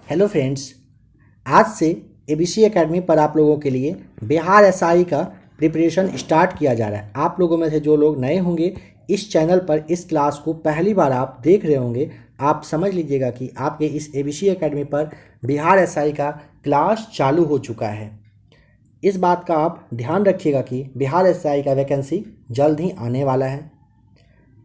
Hello friends, आज से ABC academy पर आप लोगों के लिए बिहार एसआई का प्रिपरेशन स्टार्ट किया जा रहा है। आप लोगों में से जो लोग नए होंगे इस चैनल पर इस क्लास को पहली बार आप देख रहे होंगे, आप समझ लीजिएगा कि आपके इस एबीसी एकेडमी पर बिहार एसआई का क्लास चालू हो चुका है। इस बात का आप ध्यान रखिएगा कि बिहार एसआई का वैकेंसी जल्द ही आने वाला है।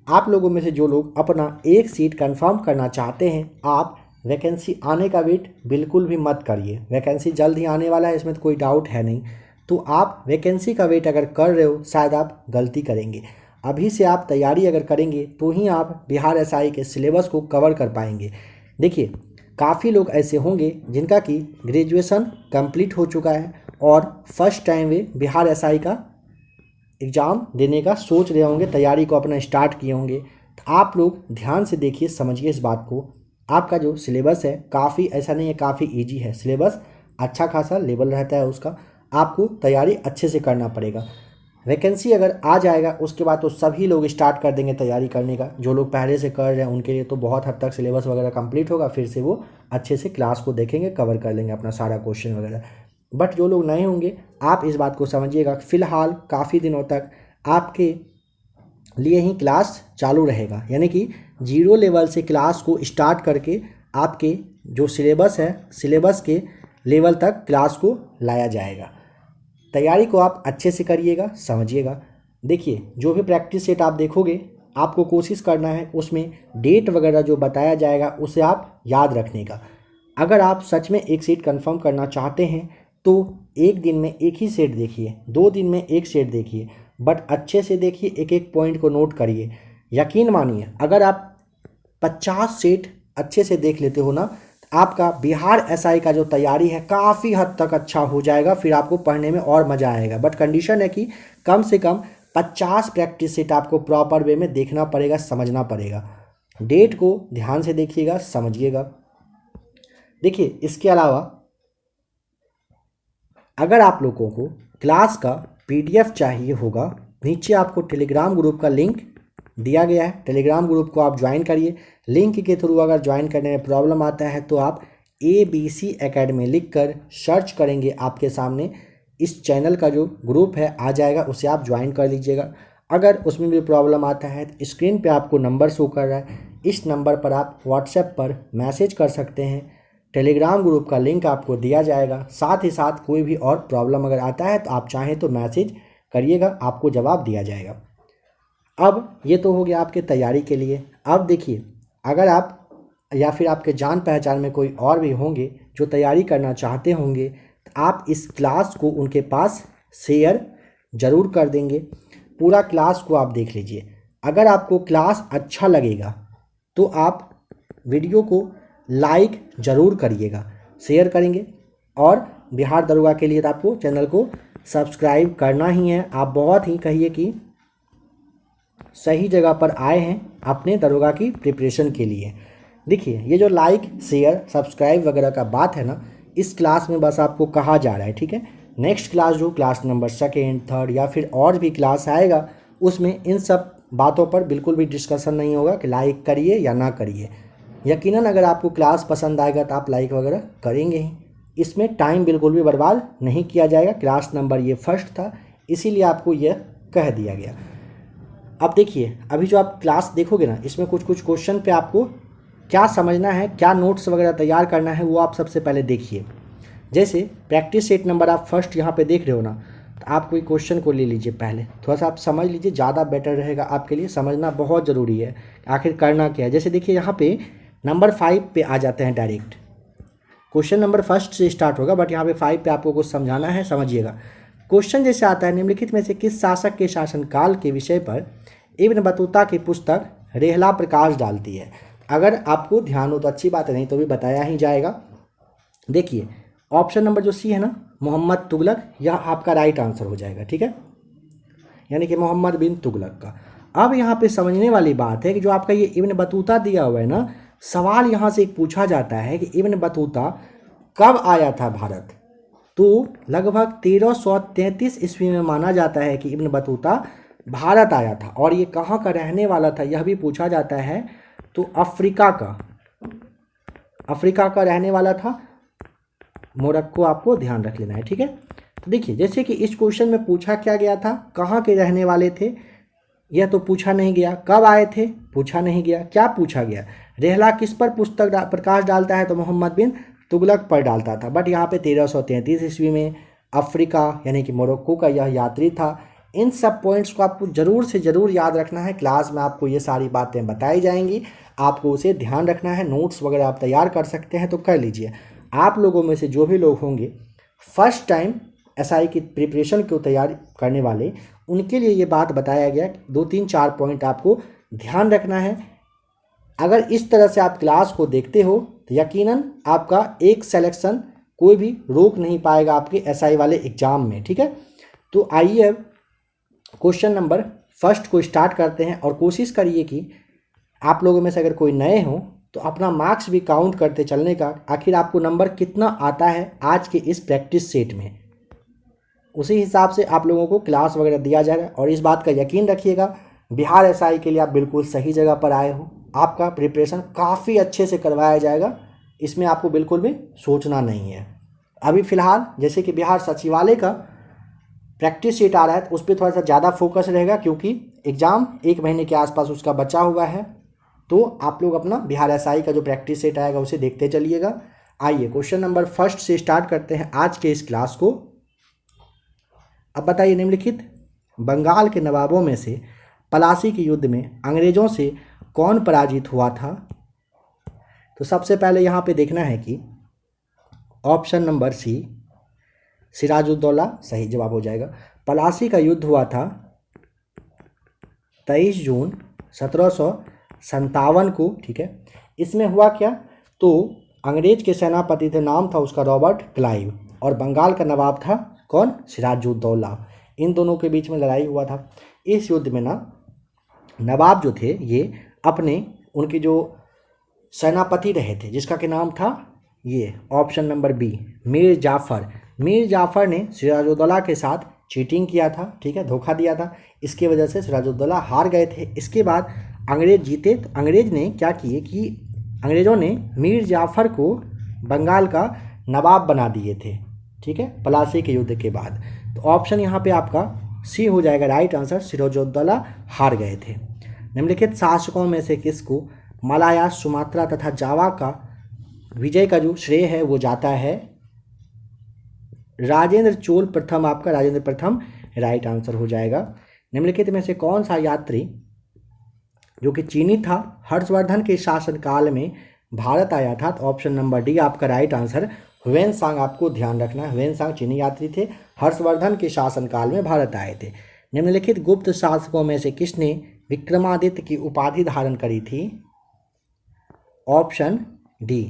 आप लोगों में से जो लोग अपना एक सीट कंफर्म करना चाहते हैं, आप वैकेंसी आने का वेट बिल्कुल भी मत करिए। वैकेंसी जल्द ही आने वाला है, इसमें तो कोई डाउट है नहीं। तो आप वैकेंसी का वेट अगर कर रहे हो, शायद आप गलती करेंगे। अभी से आप तैयारी अगर करेंगे तो ही आप बिहार एसआई के सिलेबस को कवर कर पाएंगे। देखिए, काफ़ी लोग ऐसे होंगे जिनका कि ग्रेजुएशन कंप्लीट हो चुका है और फर्स्ट टाइम वे बिहार एसआई का एग्ज़ाम देने का सोच रहे होंगे, तैयारी को अपना स्टार्ट किए होंगे। तो आप लोग ध्यान से देखिए, समझिए इस बात को। आपका जो सिलेबस है काफ़ी ऐसा नहीं है, काफ़ी इजी है सिलेबस, अच्छा खासा लेवल रहता है उसका। आपको तैयारी अच्छे से करना पड़ेगा। वैकेंसी अगर आ जाएगा उसके बाद तो सभी लोग स्टार्ट कर देंगे तैयारी करने का। जो लोग पहले से कर रहे हैं उनके लिए तो बहुत हद तक सिलेबस वगैरह कंप्लीट होगा, फिर से वो अच्छे से क्लास को देखेंगे, कवर कर लेंगे अपना सारा क्वेश्चन वगैरह। बट जो लोग नए होंगे, आप इस बात को समझिएगा, फ़िलहाल काफ़ी दिनों तक आपके लिए ही क्लास चालू रहेगा। यानी कि जीरो लेवल से क्लास को स्टार्ट करके आपके जो सिलेबस है, सिलेबस के लेवल तक क्लास को लाया जाएगा। तैयारी को आप अच्छे से करिएगा, समझिएगा। देखिए, जो भी प्रैक्टिस सेट आप देखोगे, आपको कोशिश करना है उसमें डेट वगैरह जो बताया जाएगा उसे आप याद रखने का। अगर आप सच में एक सेट कंफर्म करना चाहते हैं तो एक दिन में एक ही सेट देखिए, 2 दिन में एक सेट देखिए, बट अच्छे से देखिए, एक एक पॉइंट को नोट करिए। यकीन मानिए, अगर आप 50 सेट अच्छे से देख लेते हो ना, तो आपका बिहार एसआई का जो तैयारी है काफ़ी हद तक अच्छा हो जाएगा। फिर आपको पढ़ने में और मज़ा आएगा। बट कंडीशन है कि कम से कम 50 प्रैक्टिस सेट आपको प्रॉपर वे में देखना पड़ेगा, समझना पड़ेगा। डेट को ध्यान से देखिएगा, समझिएगा। देखिए, इसके अलावा अगर आप लोगों को क्लास का पीडीएफ चाहिए होगा, नीचे आपको टेलीग्राम ग्रुप का लिंक दिया गया है। टेलीग्राम ग्रुप को आप ज्वाइन करिए। लिंक के थ्रू अगर ज्वाइन करने में प्रॉब्लम आता है तो आप एबीसी एकेडमी लिख कर सर्च करेंगे, आपके सामने इस चैनल का जो ग्रुप है आ जाएगा, उसे आप ज्वाइन कर लीजिएगा। अगर उसमें भी प्रॉब्लम आता है तो स्क्रीन पे आपको नंबर शो कर रहा है, इस नंबर पर आप व्हाट्सएप पर मैसेज कर सकते हैं। टेलीग्राम ग्रुप का लिंक आपको दिया जाएगा। साथ ही साथ कोई भी और प्रॉब्लम अगर आता है तो आप चाहें तो मैसेज करिएगा, आपको जवाब दिया जाएगा। अब ये तो हो गया आपके तैयारी के लिए। अब देखिए, अगर आप या फिर आपके जान पहचान में कोई और भी होंगे जो तैयारी करना चाहते होंगे, तो आप इस क्लास को उनके पास शेयर ज़रूर कर देंगे। पूरा क्लास को आप देख लीजिए। अगर आपको क्लास अच्छा लगेगा तो आप वीडियो को लाइक ज़रूर करिएगा, शेयर करेंगे। और बिहार दरोगा के लिए तो आपको चैनल को सब्सक्राइब करना ही है। आप बहुत ही कहिए कि सही जगह पर आए हैं अपने दरोगा की प्रिपरेशन के लिए। देखिए, ये जो लाइक शेयर सब्सक्राइब वगैरह का बात है ना, इस क्लास में बस आपको कहा जा रहा है, ठीक है। नेक्स्ट क्लास जो क्लास नंबर 2nd, 3rd या फिर और भी क्लास आएगा, उसमें इन सब बातों पर बिल्कुल भी डिस्कशन नहीं होगा कि लाइक करिए या ना करिए। यकीनन अगर आपको क्लास पसंद आएगा तो आप लाइक वगैरह करेंगे ही। इसमें टाइम बिल्कुल भी बर्बाद नहीं किया जाएगा। क्लास नंबर ये फर्स्ट था, इसीलिए आपको यह कह दिया गया। अब देखिए, अभी जो आप क्लास देखोगे ना, इसमें कुछ कुछ क्वेश्चन पे आपको क्या समझना है, क्या नोट्स वगैरह तैयार करना है, वो आप सबसे पहले देखिए। जैसे प्रैक्टिस सेट नंबर आप फर्स्ट यहाँ पे देख रहे हो ना, तो आप कोई क्वेश्चन को ले लीजिए, पहले थोड़ा सा आप समझ लीजिए, ज़्यादा बेटर रहेगा आपके लिए। समझना बहुत ज़रूरी है आखिर करना क्या है। जैसे देखिए, यहाँ पे नंबर 5 पे आ जाते हैं डायरेक्ट। क्वेश्चन नंबर फर्स्ट से स्टार्ट होगा, बट यहाँ पे 5 पे आपको कुछ समझाना है, समझिएगा। क्वेश्चन जैसे आता है, निम्नलिखित में से किस शासक के शासनकाल के विषय पर इब्न बतूता की पुस्तक रेहला प्रकाश डालती है। अगर आपको ध्यान हो तो अच्छी बात है, नहीं तो भी बताया ही जाएगा। देखिए, ऑप्शन नंबर जो सी है ना, मोहम्मद तुगलक, यह आपका राइट आंसर हो जाएगा, ठीक है, यानी कि मोहम्मद बिन तुगलक का। अब यहाँ पे समझने वाली बात है कि जो आपका ये इब्न बतूता दिया हुआ है ना, सवाल यहाँ से एक पूछा जाता है कि इब्न बतूता कब आया था भारत। तो लगभग 1333 ईस्वी में माना जाता है कि इब्न बतूता भारत आया था। और ये कहाँ का रहने वाला था, यह भी पूछा जाता है। तो अफ्रीका का, अफ्रीका का रहने वाला था मोरक्को, आपको ध्यान रख लेना है, ठीक है। तो देखिए जैसे कि इस क्वेश्चन में पूछा क्या गया था, कहाँ के रहने वाले थे, यह तो पूछा नहीं गया। कब आए थे, पूछा नहीं गया। क्या पूछा गया, रेहला किस पर पुस्तक प्रकाश डालता है, तो मोहम्मद बिन तुगलक पर डालता था। बट यहाँ पे 1333 ईस्वी में अफ्रीका यानी कि मोरक्को का यह यात्री था। इन सब पॉइंट्स को आपको ज़रूर से ज़रूर याद रखना है। क्लास में आपको ये सारी बातें बताई जाएंगी, आपको उसे ध्यान रखना है। नोट्स वगैरह आप तैयार कर सकते हैं तो कर लीजिए। आप लोगों में से जो भी लोग होंगे फर्स्ट टाइम एसआई की प्रिपरेशन को तैयार करने वाले, उनके लिए ये बात बताया गया। 2-3-4 पॉइंट आपको ध्यान रखना है। अगर इस तरह से आप क्लास को देखते हो तो यकीनन आपका एक सिलेक्शन कोई भी रोक नहीं पाएगा आपके एसआई वाले एग्जाम में, ठीक है। तो आइए अब क्वेश्चन नंबर फर्स्ट को स्टार्ट करते हैं और कोशिश करिए कि आप लोगों में से अगर कोई नए हो तो अपना मार्क्स भी काउंट करते चलने का, आखिर आपको नंबर कितना आता है आज के इस प्रैक्टिस सेट में, उसी हिसाब से आप लोगों को क्लास वगैरह दिया जाएगा। और इस बात का यकीन रखिएगा, बिहार एसआई के लिए आप बिल्कुल सही जगह पर आए हो। आपका प्रिपरेशन काफ़ी अच्छे से करवाया जाएगा, इसमें आपको बिल्कुल भी सोचना नहीं है। अभी फ़िलहाल जैसे कि बिहार सचिवालय का प्रैक्टिस शीट आ रहा है तो उस पर थोड़ा सा ज़्यादा फोकस रहेगा, क्योंकि एग्ज़ाम 1 महीने के आसपास उसका बचा हुआ है। तो आप लोग अपना बिहार एसआई का जो प्रैक्टिस सेट आएगा उसे देखते चलिएगा। आइए क्वेश्चन नंबर फर्स्ट से स्टार्ट करते हैं आज के इस क्लास को। अब बताइए, निम्नलिखित बंगाल के नवाबों में से पलासी के युद्ध में अंग्रेजों से कौन पराजित हुआ था। तो सबसे पहले यहाँ पे देखना है कि ऑप्शन नंबर सी सिराजुद्दौला सही जवाब हो जाएगा। पलासी का युद्ध हुआ था 23 जून 1757 को, ठीक है। इसमें हुआ क्या, तो अंग्रेज के सेनापति थे, नाम था उसका रॉबर्ट क्लाइव, और बंगाल का नवाब था कौन, सिराजुद्दौला। इन दोनों के बीच में लड़ाई हुआ था। इस युद्ध में ना नवाब जो थे ये अपने उनके जो सेनापति रहे थे जिसका के नाम था ये option number B Mir Jafar ने सिराजुद्दौला के साथ चीटिंग किया था, ठीक है, धोखा दिया था। इसकी वजह से सिराजुद्दौला हार गए थे। इसके बाद अंग्रेज जीते तो अंग्रेज ने क्या किए कि अंग्रेज़ों ने मीर जाफ़र को बंगाल का नवाब बना दिए थे, ठीक है, पलासी के युद्ध के बाद। तो ऑप्शन यहाँ पे आपका सी हो जाएगा राइट आंसर, सिराजुद्दौला हार गए थे। निम्नलिखित शासकों में से किसको मलाया, सुमात्रा तथा जावा का विजय का जो श्रेय है वो जाता है, राजेंद्र चोल प्रथम, आपका राजेंद्र प्रथम राइट आंसर हो जाएगा। निम्नलिखित में से कौन सा यात्री जो कि चीनी था हर्षवर्धन के शासनकाल में भारत आया था, तो ऑप्शन नंबर डी आपका राइट आंसर ह्वेनसांग, आपको ध्यान रखना है। ह्वेनसांग चीनी यात्री थे, हर्षवर्धन के शासनकाल में भारत आए थे। निम्नलिखित गुप्त शासकों में से किसने विक्रमादित्य की उपाधि धारण करी थी, option D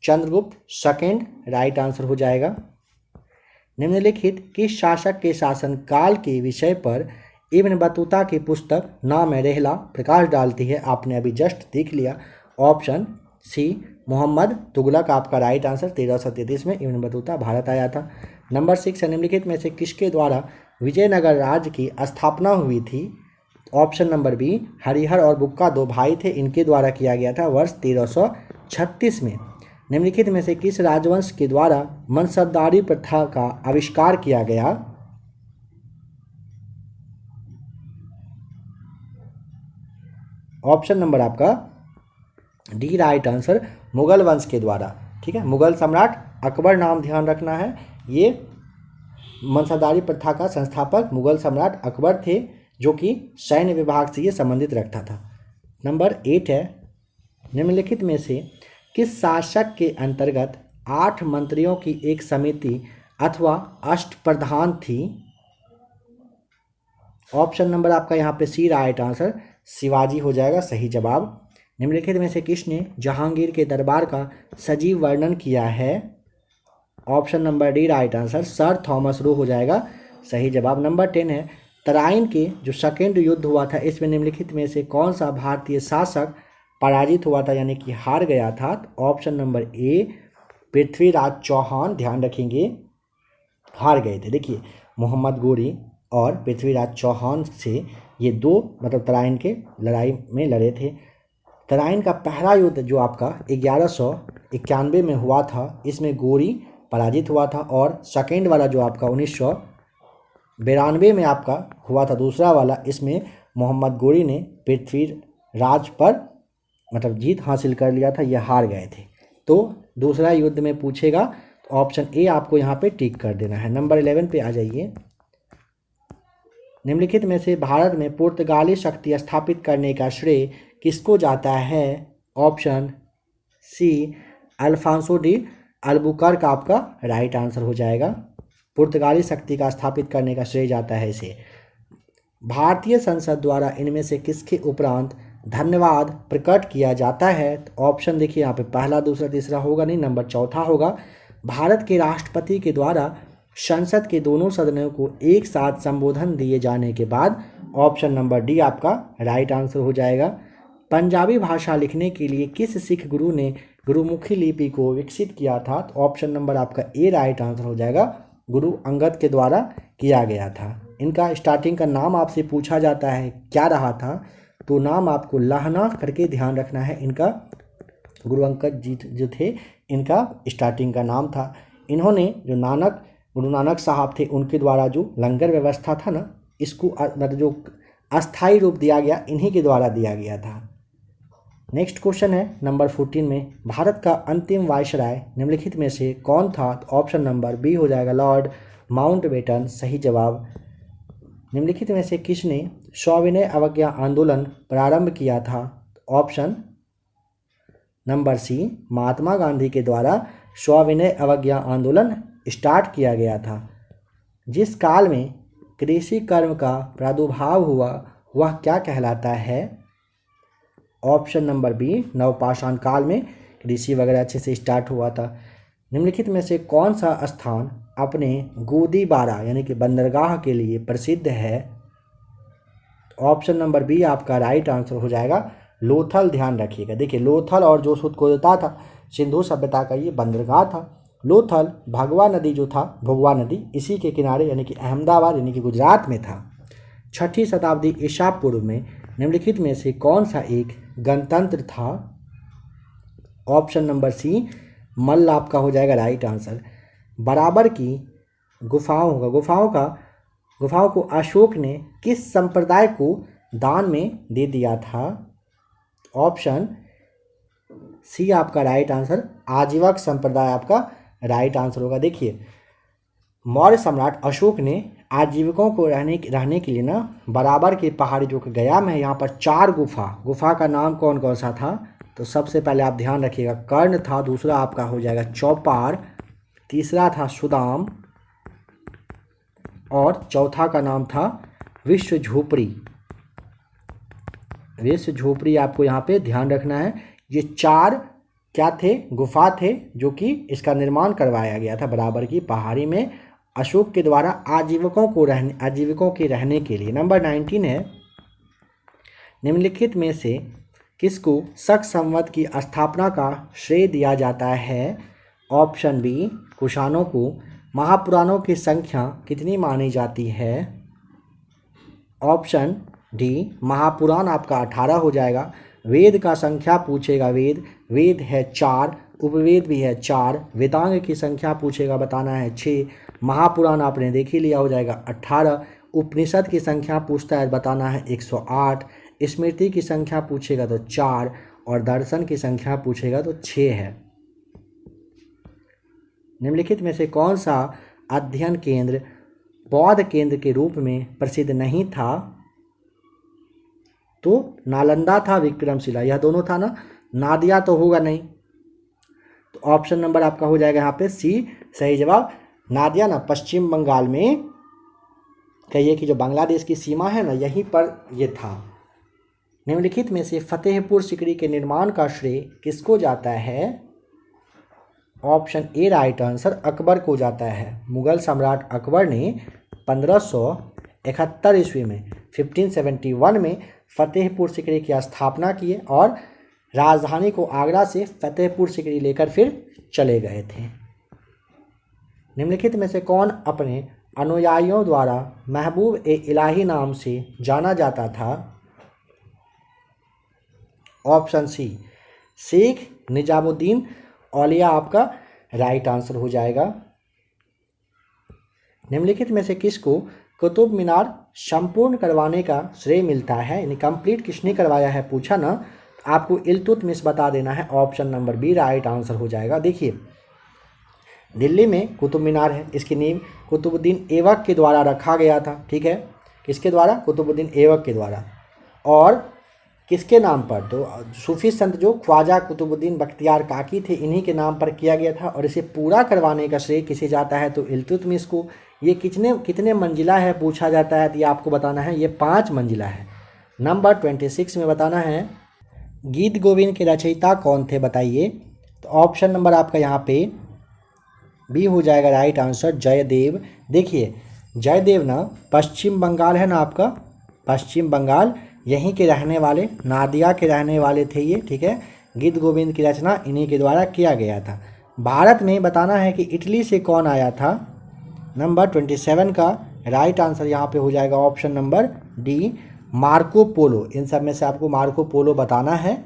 Chandragupta second right answer हो जाएगा। निम्नलिखित किस शासक के शासनकाल के विषय पर इब्न बतूता की पुस्तक नाम रेहला प्रकाश डालती है, आपने अभी जस्ट देख लिया, ऑप्शन सी मोहम्मद तुगलक, आपका राइट आंसर। 1333 में इब्न बतूता भारत आया था। नंबर 6 है, निम्नलिखित में से किसके द्वारा विजयनगर राज्य की स्थापना हुई थी, ऑप्शन नंबर बी हरिहर और बुक्का दो भाई थे, इनके द्वारा किया गया था वर्ष 1336 में। निम्नलिखित में से किस राजवंश के द्वारा मनसबदारी प्रथा का आविष्कार किया गया, ऑप्शन नंबर आपका डी राइट आंसर, मुगल वंश के द्वारा, ठीक है। मुगल सम्राट अकबर नाम ध्यान रखना है, ये मनसबदारी प्रथा का संस्थापक मुगल सम्राट अकबर थे, जो कि सैन्य विभाग से ये संबंधित रखता था। नंबर 8 है, निम्नलिखित में से किस शासक के अंतर्गत 8 मंत्रियों की एक समिति अथवा अष्टप्रधान थी, ऑप्शन नंबर आपका यहाँ पे सी राइट आंसर, शिवाजी हो जाएगा सही जवाब। निम्नलिखित में से किसने जहांगीर के दरबार का सजीव वर्णन किया है, option number D right answer, sir Thomas Roe हो जाएगा सही जवाब। नंबर 10 है, तराइन के जो सेकेंड युद्ध हुआ था इसमें निम्नलिखित में से कौन सा भारतीय शासक पराजित हुआ था यानी कि हार गया था, option number A Prithviraj Chauhan, ध्यान रखेंगे हार गए थे। देखिए मोहम्मद गोरी और पृथ्वीराज चौहान से ये दो मतलब तराइन के लड़ाई में लड़े थे। तराइन का पहला युद्ध जो आपका 1991 में हुआ था, इसमें गोरी पराजित हुआ था। और सेकेंड वाला जो आपका 1992 में आपका हुआ था दूसरा वाला, इसमें मोहम्मद गोरी ने पृथ्वीराज पर मतलब जीत हासिल कर लिया था, यह हार गए थे। तो दूसरा युद्ध में पूछेगा तो ऑप्शन ए आपको यहाँ पे टिक कर देना है। नंबर 11 पे आ जाइए। निम्नलिखित में से भारत में पुर्तगाली शक्ति स्थापित करने का श्रेय किसको जाता है? Option C Alfonso de Albuquerque आपका राइट आंसर हो जाएगा। पुर्तगाली शक्ति का स्थापित करने का श्रेय जाता है इसे। भारतीय संसद द्वारा इनमें से किसके उपरांत धन्यवाद प्रकट किया जाता है? तो ऑप्शन देखिए यहाँ पे पहला दूसरा तीसरा होगा नहीं, नंबर चौथा होगा। भारत के राष्ट्रपति के द्वारा संसद के दोनों सदनों को एक साथ संबोधन दिए जाने के बाद, ऑप्शन नंबर डी आपका राइट आंसर हो जाएगा। पंजाबी भाषा लिखने के लिए किस सिख गुरु ने गुरुमुखी लिपि को विकसित किया था? तो ऑप्शन नंबर आपका ए राइट आंसर हो जाएगा, गुरु अंगद के द्वारा किया गया था। इनका स्टार्टिंग का नाम आपसे पूछा जाता है क्या रहा था, तो नाम आपको लाहना करके ध्यान रखना है। इनका गुरु अंगद जी जो थे, इनका स्टार्टिंग का नाम था। इन्होंने जो गुरु नानक साहब थे, उनके द्वारा जो लंगर व्यवस्था था ना, इसको मतलब जो अस्थाई रूप दिया गया, इन्हीं के द्वारा दिया गया था। नेक्स्ट क्वेश्चन है नंबर 14 में, भारत का अंतिम वायसराय निम्नलिखित में से कौन था? तो ऑप्शन नंबर बी हो जाएगा, लॉर्ड माउंटबेटन सही जवाब। निम्नलिखित में से किसने सविनय अवज्ञा आंदोलन प्रारंभ किया था? ऑप्शन नंबर सी महात्मा गांधी के द्वारा सविनय अवज्ञा आंदोलन स्टार्ट किया गया था। जिस काल में कृषि कर्म का प्रादुर्भाव हुआ वह क्या कहलाता है? ऑप्शन नंबर बी नवपाषाण काल में कृषि वगैरह अच्छे से स्टार्ट हुआ था। निम्नलिखित में से कौन सा स्थान अपने गोदीबारा यानी कि बंदरगाह के लिए प्रसिद्ध है? ऑप्शन नंबर बी आपका राइट आंसर हो जाएगा, लोथल। ध्यान रखिएगा, देखिए लोथल और जो सुदकोता था सिंधु सभ्यता का ये बंदरगाह था। लोथल भगवा नदी जो था, भगवा नदी इसी के किनारे यानी कि अहमदाबाद यानी कि गुजरात में था। 6ठी शताब्दी ईसा पूर्व में निम्नलिखित में से कौन सा एक गणतंत्र था? ऑप्शन नंबर सी मल्ल आपका हो जाएगा राइट आंसर। बराबर की गुफाओं को अशोक ने किस संप्रदाय को दान में दे दिया था? ऑप्शन सी आपका राइट आंसर, आजीवक संप्रदाय आपका राइट आंसर होगा। देखिए मौर्य सम्राट अशोक ने आजीविकों को रहने के लिए ना बराबर के पहाड़ी जो कि गया में है, यहाँ पर 4 गुफा का नाम कौन कौन सा था? तो सबसे पहले आप ध्यान रखिएगा, कर्ण था, दूसरा आपका हो जाएगा चौपार, तीसरा था सुदाम और चौथा का नाम था विश्व झोपड़ी आपको यहाँ पे ध्यान रखना है। ये 4 क्या थे? गुफा थे, जो कि इसका निर्माण करवाया गया था बराबर की पहाड़ी में अशोक के द्वारा आजीविकों के रहने के लिए। नंबर 19 है, निम्नलिखित में से किसको शक संवत की स्थापना का श्रेय दिया जाता है? ऑप्शन बी कुषाणों को। महापुराणों की संख्या कितनी मानी जाती है? ऑप्शन डी महापुराण आपका 18 हो जाएगा। वेद का संख्या पूछेगा, वेद है 4, उपवेद भी है 4, वेदांग की संख्या पूछेगा, बताना है 6, महापुराण आपने देख ही लिया हो जाएगा 18, उपनिषद की संख्या पूछता है बताना है 108, स्मृति की संख्या पूछेगा तो 4 और दर्शन की संख्या पूछेगा तो 6 है। निम्नलिखित में से कौन सा अध्ययन केंद्र बौद्ध केंद्र के रूप में प्रसिद्ध नहीं था? तो नालंदा था, विक्रमशिला, यह दोनों था ना, नादिया तो होगा नहीं। तो ऑप्शन नंबर आपका हो जाएगा यहाँ पे सी सही जवाब। नादिया ना पश्चिम बंगाल में, कहिए कि जो बांग्लादेश की सीमा है ना, यहीं पर ये था। निम्नलिखित में से फतेहपुर सिकरी के निर्माण का श्रेय किसको जाता है? Option A right answer, Akbar को जाता है। मुगल सम्राट अकबर ने 1571 ईस्वी में 1571 में फतेहपुर सिकरी की स्थापना की और राजधानी को आगरा से फतेहपुर सिकरी लेकर फिर चले गए थे। निम्नलिखित में से कौन अपने अनुयायियों द्वारा महबूब ए इलाही नाम से जाना जाता था? ऑप्शन सी शेख निजामुद्दीन औलिया आपका राइट आंसर हो जाएगा। निम्नलिखित में से किसको कुतुब मीनार संपूर्ण करवाने का श्रेय मिलता है, यानी कंप्लीट किसने करवाया है पूछा ना, आपको इल्तुतमिश बता देना है। Option number B right answer हो जाएगा। देखिए दिल्ली में कुतुब मीनार है, इसकी नींव कुतुबुद्दीन ऐबक के द्वारा रखा गया था। ठीक है, किसके द्वारा? कुतुबुद्दीन ऐबक के द्वारा। और किसके नाम पर? तो सूफी संत जो ख्वाजा कुतुबुद्दीन बख्तियार काकी थे, इन्हीं के नाम पर किया गया था। और इसे पूरा करवाने का श्रेय किसे जाता है? तो इल्तुतमिश को। ये कितने मंजिला है पूछा जाता है, तो ये आपको बताना है, ये 5 मंजिला है। नंबर 26 में बताना है गीत गोविंद के रचयिता कौन थे बताइए। तो ऑप्शन नंबर आपका यहाँ पे बी हो जाएगा राइट आंसर, जयदेव। देखिए जयदेव ना पश्चिम बंगाल है ना आपका, पश्चिम बंगाल, यहीं के रहने वाले, नादिया के रहने वाले थे ये। ठीक है, गीत गोविंद की रचना इन्हीं के द्वारा किया गया था। भारत में बताना है कि इटली से कौन आया था। नंबर 27 का राइट आंसर यहाँ पे हो जाएगा option number D, Marco Polo. इन सब में से आपको मार्को पोलो बताना है।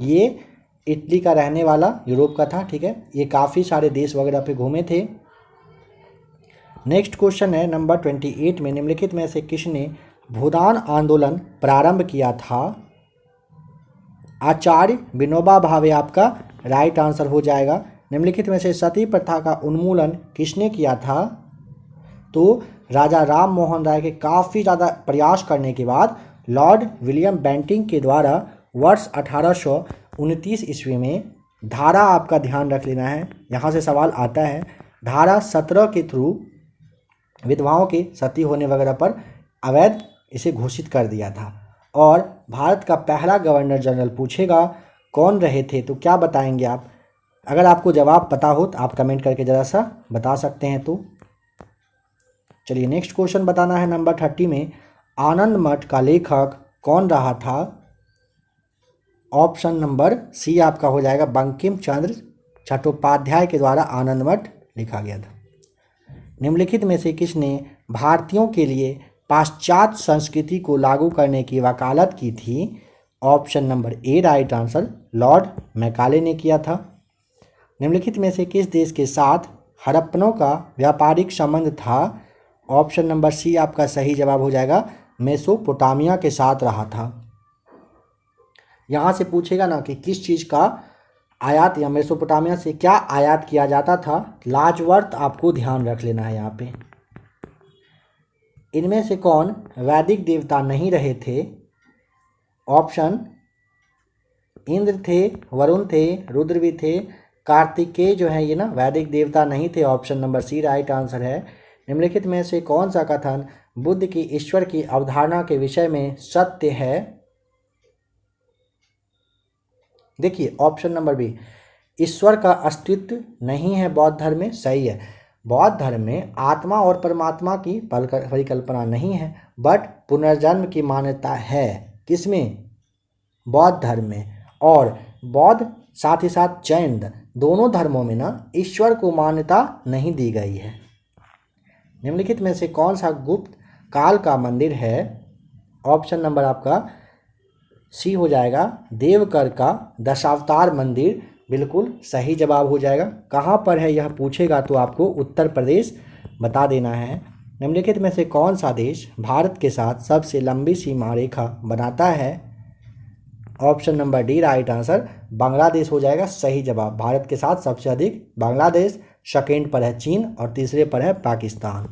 ये इटली का रहने वाला, यूरोप का था। ठीक है, ये काफ़ी सारे देश वगैरह पे घूमे थे। नेक्स्ट क्वेश्चन है नंबर 28 में, निम्नलिखित में से किसने भूदान आंदोलन प्रारंभ किया था? आचार्य विनोबा भावे आपका राइट आंसर हो जाएगा। निम्नलिखित में से सती प्रथा का उन्मूलन किसने किया था? तो राजा राम मोहन राय के काफ़ी ज़्यादा प्रयास करने के बाद लॉर्ड विलियम बेंटिंक के द्वारा वर्ष 1829 ईस्वी में, धारा आपका ध्यान रख लेना है, यहाँ से सवाल आता है, धारा 17 के थ्रू विधवाओं के सती होने वगैरह पर अवैध इसे घोषित कर दिया था। और भारत का पहला गवर्नर जनरल पूछेगा कौन रहे थे, तो क्या बताएंगे आप? अगर आपको जवाब पता हो तो आप कमेंट करके ज़रा सा बता सकते हैं। तो चलिए नेक्स्ट क्वेश्चन बताना है नंबर 30 में, आनंद मठ का लेखक कौन रहा था? ऑप्शन नंबर सी आपका हो जाएगा, बंकिम चंद्र चट्टोपाध्याय के द्वारा आनंद मठ लिखा गया था। निम्नलिखित में से किसने भारतीयों के लिए पाश्चात्य संस्कृति को लागू करने की वकालत की थी? ऑप्शन नंबर ए राइट आंसर, लॉर्ड मैकाले ने किया था। निम्नलिखित में से किस देश के साथ हड़प्पनों का व्यापारिक संबंध था? ऑप्शन नंबर सी आपका सही जवाब हो जाएगा, मेसोपोटामिया के साथ रहा था। यहाँ से पूछेगा ना कि किस चीज़ का आयात, या मेसोपोटामिया से क्या आयात किया जाता था, लाजवर्त आपको ध्यान रख लेना है यहाँ पे। इनमें से कौन वैदिक देवता नहीं रहे थे? ऑप्शन इंद्र थे, वरुण थे, रुद्र भी थे, कार्तिकेय जो है ये ना वैदिक देवता नहीं थे। Option number C right answer है। निम्नलिखित में से कौन सा कथन बुद्ध की ईश्वर की अवधारणा के विषय में सत्य है? देखिए ऑप्शन नंबर बी, ईश्वर का अस्तित्व नहीं है बौद्ध धर्म में। सही है, बौद्ध धर्म में आत्मा और परमात्मा की परिकल्पना नहीं है, बट पुनर्जन्म की मान्यता है। किसमें? बौद्ध धर्म में। और बौद्ध साथ ही साथ जैन, दोनों धर्मों में ना ईश्वर को मान्यता नहीं दी गई है। निम्नलिखित में से कौन सा गुप्त काल का मंदिर है? ऑप्शन नंबर आपका सी हो जाएगा, देवकर का दशावतार मंदिर बिल्कुल सही जवाब हो जाएगा। कहाँ पर है यह पूछेगा तो आपको उत्तर प्रदेश बता देना है। निम्नलिखित में से कौन सा देश भारत के साथ सबसे लंबी सीमा रेखा बनाता है? Option number D right answer, Bangladesh हो जाएगा सही जवाब। भारत के साथ सबसे अधिक बांग्लादेश, सेकेंड पर है चीन और तीसरे पर है पाकिस्तान।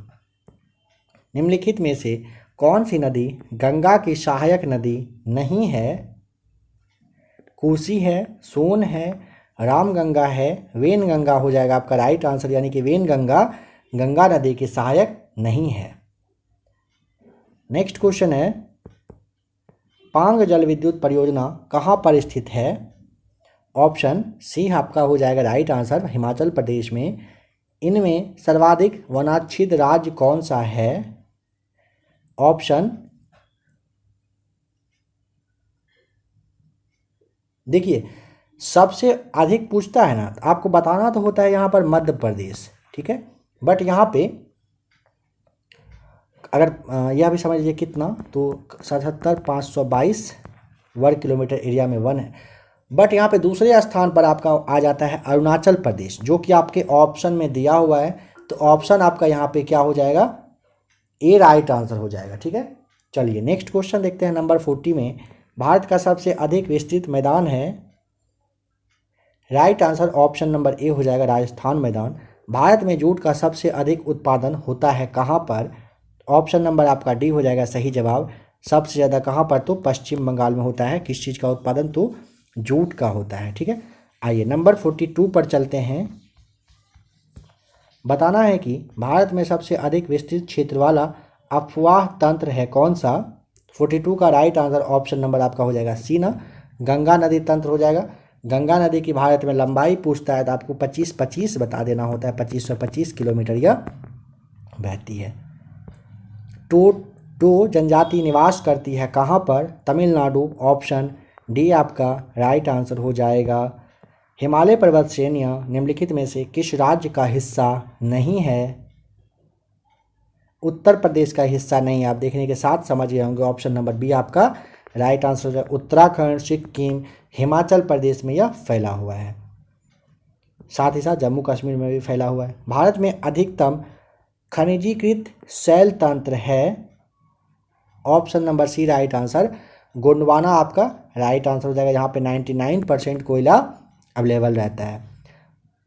निम्नलिखित में से कौन सी नदी गंगा की सहायक नदी नहीं है? कोसी है, सोन है, रामगंगा है, वेनगंगा हो जाएगा आपका राइट आंसर, यानी कि वेनगंगा गंगा नदी की सहायक नहीं है। नेक्स्ट क्वेश्चन है, पांग जल विद्युत परियोजना कहाँ पर स्थित है? ऑप्शन सी आपका हो जाएगा राइट आंसर, हिमाचल प्रदेश में। इनमें सर्वाधिक वनाच्छिद राज्य कौन सा है? ऑप्शन देखिए सबसे अधिक पूछता है ना, आपको बताना तो होता है यहाँ पर मध्य प्रदेश, ठीक है, बट यहाँ पे अगर यह भी समझ लीजिए कितना, तो 77,522 वर्ग किलोमीटर एरिया में वन है। बट यहाँ पे दूसरे स्थान पर आपका आ जाता है अरुणाचल प्रदेश, जो कि आपके ऑप्शन में दिया हुआ है। तो ऑप्शन आपका यहाँ पे क्या हो जाएगा, ए राइट आंसर हो जाएगा। ठीक है, चलिए नेक्स्ट क्वेश्चन देखते हैं। नंबर 40 में भारत का सबसे अधिक विस्तृत मैदान है, राइट आंसर ऑप्शन नंबर ए हो जाएगा राजस्थान मैदान। भारत में जूट का सबसे अधिक उत्पादन होता है कहाँ पर, ऑप्शन नंबर आपका डी हो जाएगा सही जवाब। सबसे ज़्यादा कहाँ पर, तो पश्चिम बंगाल में होता है। किस चीज़ का उत्पादन, तो जूट का होता है। ठीक है, आइए नंबर 42 पर चलते हैं। बताना है कि भारत में सबसे अधिक विस्तृत क्षेत्र वाला अफवाह तंत्र है कौन सा। 42 का राइट आंसर ऑप्शन नंबर आपका हो जाएगा सी ना, गंगा नदी तंत्र हो जाएगा। गंगा नदी की भारत में लंबाई पूछता है तो आपको 25-25 बता देना होता है, 2525 किलोमीटर यह बहती है। टो जनजाति निवास करती है कहाँ पर, तमिलनाडु, ऑप्शन डी आपका राइट आंसर हो जाएगा। हिमालय पर्वत श्रेणियाँ निम्नलिखित में से किस राज्य का हिस्सा नहीं है, उत्तर प्रदेश का हिस्सा नहीं है। आप देखने के साथ समझ गए होंगे, ऑप्शन नंबर बी आपका राइट आंसर हो जाएगा। उत्तराखंड, सिक्किम, हिमाचल प्रदेश में यह फैला हुआ है, साथ ही साथ जम्मू कश्मीर में भी फैला हुआ है। भारत में अधिकतम खनिजीकृत शैल तंत्र है, option number C right answer Gondwana आपका राइट आंसर हो जाएगा। यहाँ पे 99% कोयला अवेलेबल रहता है।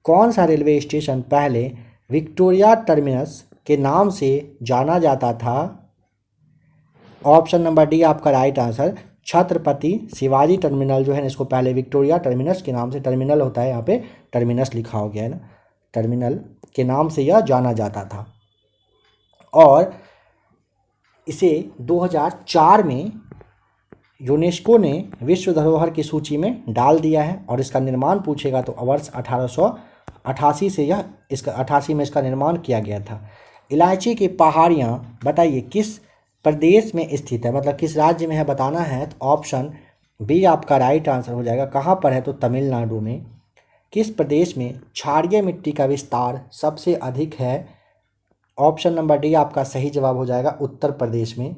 कौन सा रेलवे स्टेशन पहले विक्टोरिया टर्मिनस के नाम से जाना जाता था, ऑप्शन नंबर डी आपका right answer Chhatrapati Shivaji terminal जो है ना, इसको पहले विक्टोरिया टर्मिनस के नाम से, टर्मिनल होता है यहाँ पे टर्मिनस लिखा हो गया है ना, टर्मिनल के नाम से यह जाना जाता था। और इसे 2004 में यूनेस्को ने विश्व धरोहर की सूची में डाल दिया है। और इसका निर्माण पूछेगा तो वर्ष 1888 से यह इसका 88 में इसका निर्माण किया गया था। इलायची की पहाड़ियाँ बताइए किस प्रदेश में स्थित है, मतलब किस राज्य में है बताना है। तो ऑप्शन बी आपका राइट आंसर हो जाएगा। कहाँ पर है, तो तमिलनाडु में। किस प्रदेश में क्षारीय मिट्टी का विस्तार सबसे अधिक है, ऑप्शन नंबर डी आपका सही जवाब हो जाएगा, उत्तर प्रदेश में।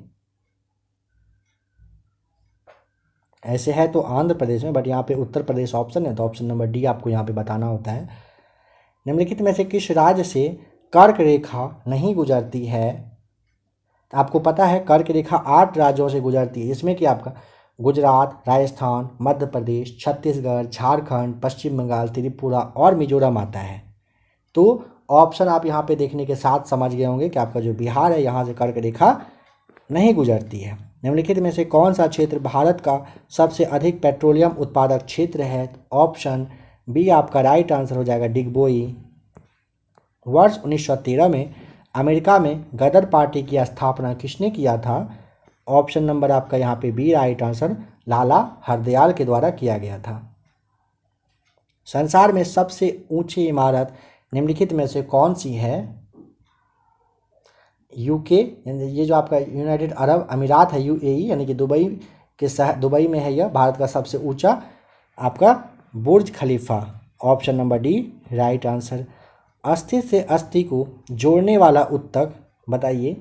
ऐसे है तो आंध्र प्रदेश में, बट यहाँ पे उत्तर प्रदेश ऑप्शन है तो ऑप्शन नंबर डी आपको यहाँ पे बताना होता है। निम्नलिखित में से किस राज्य से कर्क रेखा नहीं गुजरती है, तो आपको पता है कर्क रेखा 8 राज्यों से गुजरती है, जिसमें कि आपका गुजरात, राजस्थान, मध्य प्रदेश, छत्तीसगढ़, झारखंड, पश्चिम बंगाल, त्रिपुरा और मिजोरम आता है। तो ऑप्शन आप यहाँ पे देखने के साथ समझ गए होंगे कि आपका जो बिहार है यहाँ से कर्क रेखा नहीं गुजरती है। निम्नलिखित में से कौन सा क्षेत्र भारत का सबसे अधिक पेट्रोलियम उत्पादक क्षेत्र है, ऑप्शन बी आपका राइट आंसर हो जाएगा डिगबोई। वर्ष 1913 में अमेरिका में गदर पार्टी की स्थापना किसने किया था, ऑप्शन नंबर आपका यहाँ पे बी राइट आंसर लाला हरदयाल के द्वारा किया गया था। संसार में सबसे ऊंची इमारत निम्नलिखित में से कौन सी है, यूके, ये जो आपका यूनाइटेड अरब अमीरात है, यूएई यानी कि दुबई के शहर दुबई में है यह भारत का सबसे ऊंचा आपका Burj Khalifa, option number D right answer. अस्थि से अस्थि को जोड़ने वाला उत्तक बताइए।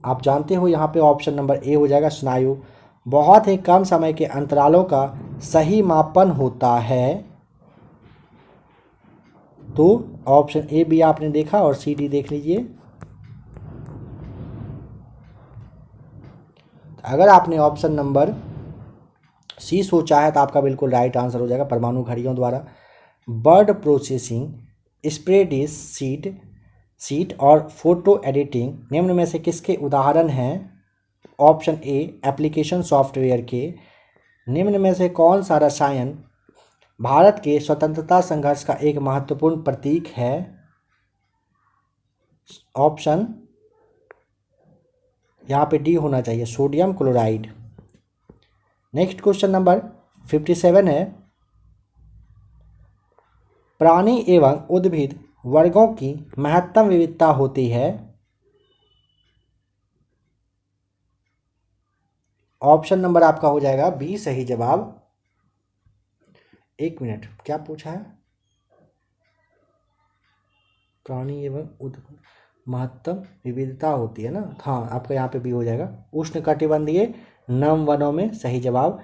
आप जानते हो यहाँ पे ऑप्शन नंबर ए हो जाएगा स्नायु। बहुत ही कम समय के अंतरालों का सही मापन होता है, तो ऑप्शन ए बी आपने देखा और सी डी देख लीजिए। अगर आपने ऑप्शन नंबर सी सोचा है तो आपका बिल्कुल राइट आंसर हो जाएगा परमाणु घड़ियों द्वारा। बर्ड प्रोसेसिंग, स्प्रेडशीट और फोटो एडिटिंग निम्न में से किसके उदाहरण हैं, ऑप्शन ए एप्लीकेशन सॉफ्टवेयर के। निम्न में से कौन सा रसायन भारत के स्वतंत्रता संघर्ष का एक महत्वपूर्ण प्रतीक है, ऑप्शन यहाँ पे डी होना चाहिए sodium chloride. Next question number 57 है, प्राणी एवं उद्भिद वर्गों की महत्तम विविधता होती है, ऑप्शन नंबर आपका हो जाएगा बी सही जवाब। एक मिनट, क्या पूछा है, प्राणी एवं उद्भिद महत्तम विविधता होती है ना, हाँ आपका यहाँ पे बी हो जाएगा। उष्णकटिबंधीय नम वनों में सही जवाब।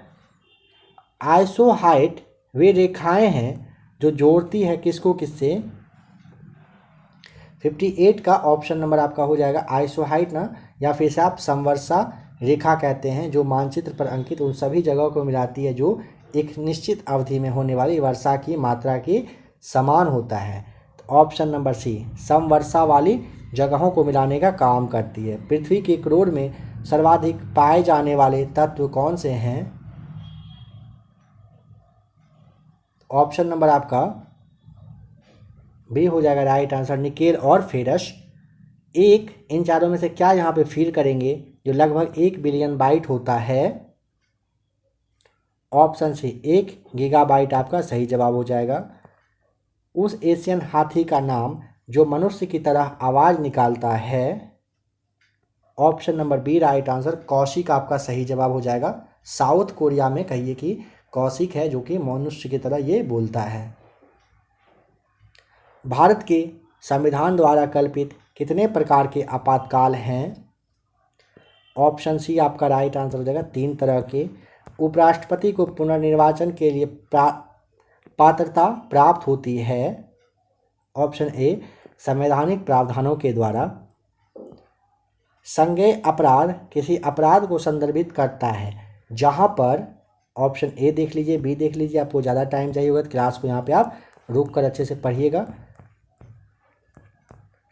आइसोहाइट वे रेखाएं हैं जो जोड़ती है किसको किससे। 58 का ऑप्शन नंबर आपका हो जाएगा आइसोहाइट ना, या फिर से आप समवर्षा रेखा कहते हैं, जो मानचित्र पर अंकित उन सभी जगहों को मिलाती है जो एक निश्चित अवधि में होने वाली वर्षा की मात्रा के समान होता है। तो ऑप्शन नंबर सी समवर्षा वाली जगहों को मिलाने का काम करती है। पृथ्वी के क्रोर में सर्वाधिक पाए जाने वाले तत्व कौन से हैं। ऑप्शन नंबर आपका बी हो जाएगा राइट आंसर, निकेल और फेरस। एक इन चारों में से क्या यहाँ पे फील करेंगे जो लगभग 1 बिलियन बाइट होता है। ऑप्शन सी 1 गीगाबाइट आपका सही जवाब हो जाएगा। उस एशियन हाथी का नाम जो मनुष्य की तरह आवाज़ निकालता है। Option number B right answer, Kaushik आपका सही जवाब हो जाएगा। साउथ कोरिया में कहिए कि कौशिक है जो कि मनुष्य की तरह ये बोलता है। भारत के संविधान द्वारा कल्पित कितने प्रकार के आपातकाल हैं। ऑप्शन सी आपका राइट आंसर हो जाएगा 3 तरह के। उपराष्ट्रपति को पुनर्निर्वाचन के लिए पात्रता प्राप्त होती है। ऑप्शन ए संवैधानिक प्रावधानों के द्वारा। संज्ञेय अपराध किसी अपराध को संदर्भित करता है जहां पर, ऑप्शन ए देख लीजिए, बी देख लीजिए, आपको ज़्यादा टाइम चाहिए होगा तो क्लास को यहाँ पे आप रुक कर अच्छे से पढ़िएगा।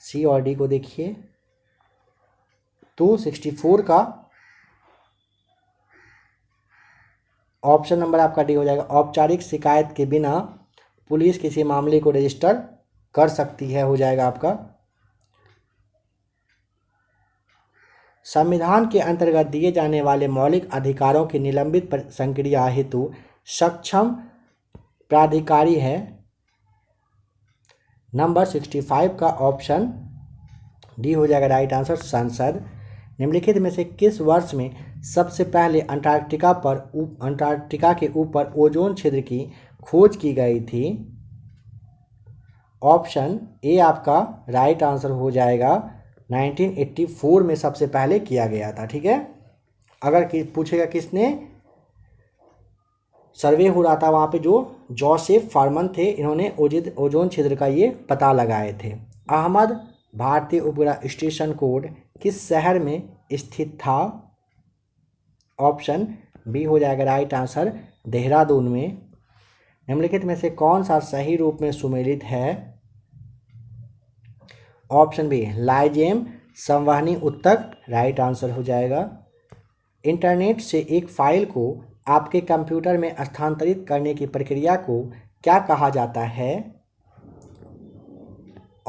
सी और डी को देखिए। तो 64 का ऑप्शन नंबर आपका डी हो जाएगा। औपचारिक शिकायत के बिना पुलिस किसी मामले को रजिस्टर कर सकती है, हो जाएगा आपका। संविधान के अंतर्गत दिए जाने वाले मौलिक अधिकारों की निलंबित संक्रिया हेतु सक्षम प्राधिकारी है। नंबर 65 का ऑप्शन डी हो जाएगा राइट आंसर, संसद। निम्नलिखित में से किस वर्ष में सबसे पहले अंटार्कटिका के ऊपर ओजोन छिद्र की खोज की गई थी। ऑप्शन ए आपका राइट आंसर हो जाएगा 1984 में सबसे पहले किया गया था। ठीक है, अगर पूछेगा किसने सर्वे हो रहा था वहाँ पे, जो जोसेफ फार्मन थे, इन्होंने ओजोन छिद्र का ये पता लगाए थे। अहमद भारतीय उपग्रह स्टेशन कोड किस शहर में स्थित था। ऑप्शन बी हो जाएगा राइट आंसर, देहरादून में। निम्नलिखित में से कौन सा सही रूप में सुमेलित है। ऑप्शन बी लाइजेम संवहनी उत्तक राइट आंसर हो जाएगा। इंटरनेट से एक फाइल को आपके कंप्यूटर में स्थानांतरित करने की प्रक्रिया को क्या कहा जाता है।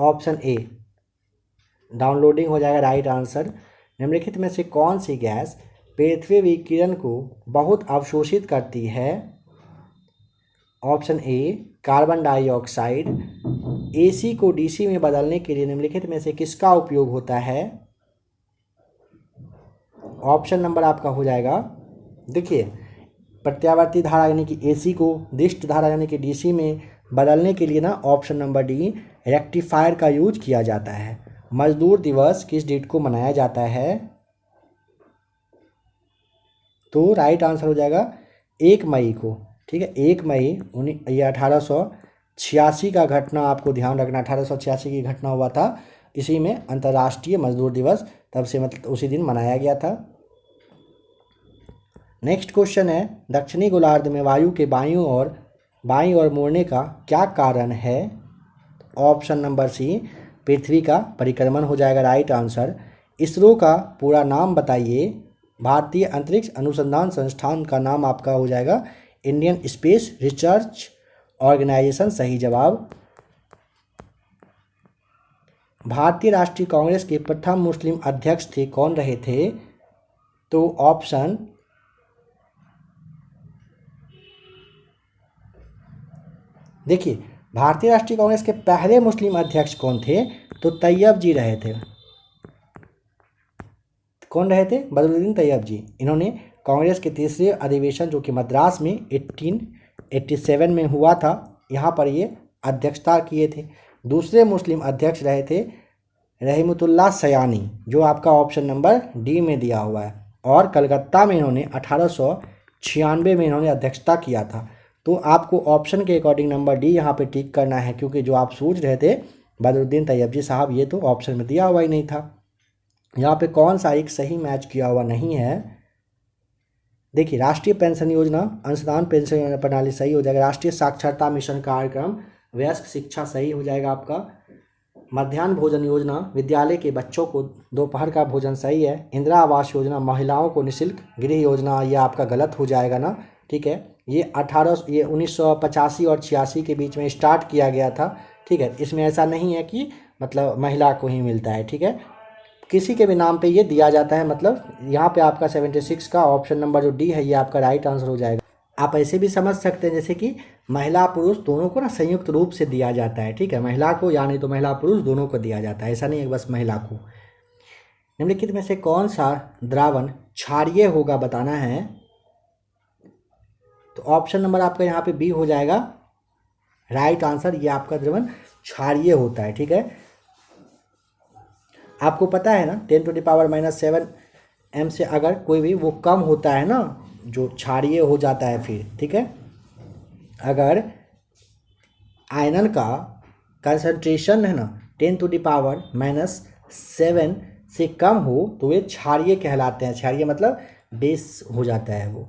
ऑप्शन ए डाउनलोडिंग हो जाएगा राइट आंसर। निम्नलिखित में से कौन सी गैस पृथ्वी विकिरण को बहुत अवशोषित करती है। Option A carbon dioxide. AC को डीसी में बदलने के लिए निम्नलिखित में से किसका उपयोग होता है। ऑप्शन नंबर आपका हो जाएगा, देखिए, प्रत्यावर्ती धारा यानी कि एसी को दिष्ट धारा यानी कि डीसी में बदलने के लिए ना ऑप्शन नंबर डी रेक्टिफायर का यूज किया जाता है। मजदूर दिवस किस डेट को मनाया जाता है। तो राइट आंसर हो जाएगा 1 मई को। ठीक है, 1 मई ये 1886 का घटना आपको ध्यान रखना, 1886 की घटना हुआ था, इसी में अंतर्राष्ट्रीय मजदूर दिवस तब से मतलब उसी दिन मनाया गया था। नेक्स्ट क्वेश्चन है, दक्षिणी गोलार्ध में वायु के बाईं ओर मुड़ने का क्या कारण है। ऑप्शन नंबर सी पृथ्वी का परिक्रमण हो जाएगा राइट आंसर। इसरो का पूरा नाम बताइए। भारतीय अंतरिक्ष अनुसंधान संस्थान का नाम आपका हो जाएगा इंडियन स्पेस रिसर्च ऑर्गेनाइजेशन, सही जवाब। भारतीय राष्ट्रीय कांग्रेस के प्रथम मुस्लिम अध्यक्ष थे, कौन रहे थे। तो ऑप्शन देखिए, भारतीय राष्ट्रीय कांग्रेस के पहले मुस्लिम अध्यक्ष कौन थे, तो तैयब जी रहे थे। कौन रहे थे, बदरुद्दीन तैयब जी। इन्होंने कांग्रेस के तीसरे अधिवेशन जो कि मद्रास में 1887 में हुआ था, यहाँ पर ये अध्यक्षता किए थे। दूसरे मुस्लिम अध्यक्ष रहे थे रहमतुल्लाह सयानी, जो आपका ऑप्शन नंबर डी में दिया हुआ है। और कलकत्ता में इन्होंने 1896 में इन्होंने अध्यक्षता किया था। तो आपको ऑप्शन के अकॉर्डिंग नंबर डी यहाँ पे टिक करना है, क्योंकि जो आप सोच रहे थे बदरुद्दीन तैयबजी साहब, ये तो ऑप्शन में दिया हुआ ही नहीं था। यहाँ पे कौन सा एक सही मैच किया हुआ नहीं है? देखिए, राष्ट्रीय पेंशन योजना, अंशदान पेंशन योजना प्रणाली सही हो जाएगा। राष्ट्रीय साक्षरता मिशन कार्यक्रम, वयस्क शिक्षा सही हो जाएगा आपका। मध्याह्न भोजन योजना, विद्यालय के बच्चों को दोपहर का भोजन सही है। इंदिरा आवास योजना, महिलाओं को निःशुल्क गृह योजना, ये आपका गलत हो जाएगा ना, ठीक है। ये 1985 और 86 के बीच में स्टार्ट किया गया था, ठीक है। इसमें ऐसा नहीं है कि मतलब महिला को ही मिलता है, ठीक है। किसी के भी नाम पे ये दिया जाता है, मतलब यहाँ पे आपका 76 का ऑप्शन नंबर जो डी है ये आपका राइट आंसर हो जाएगा। आप ऐसे भी समझ सकते हैं जैसे कि महिला पुरुष दोनों को ना संयुक्त रूप से दिया जाता है, ठीक है। महिला को यानी तो महिला पुरुष दोनों को दिया जाता है, ऐसा नहीं है बस महिला को। निम्नलिखित में से कौन सा द्रावण क्षारीय होगा बताना है। तो ऑप्शन नंबर आपका यहाँ पे बी हो जाएगा राइट आंसर। ये आपका द्रवण क्षारीय होता है, ठीक है। आपको पता है ना 10⁻⁻7 m से अगर कोई भी वो कम होता है ना, जो क्षारीय हो जाता है फिर, ठीक है। अगर आयनन का कंसंट्रेशन है ना 10⁻⁻7 से कम हो तो वे क्षारीय कहलाते हैं। क्षारीय मतलब बेस हो जाता है वो।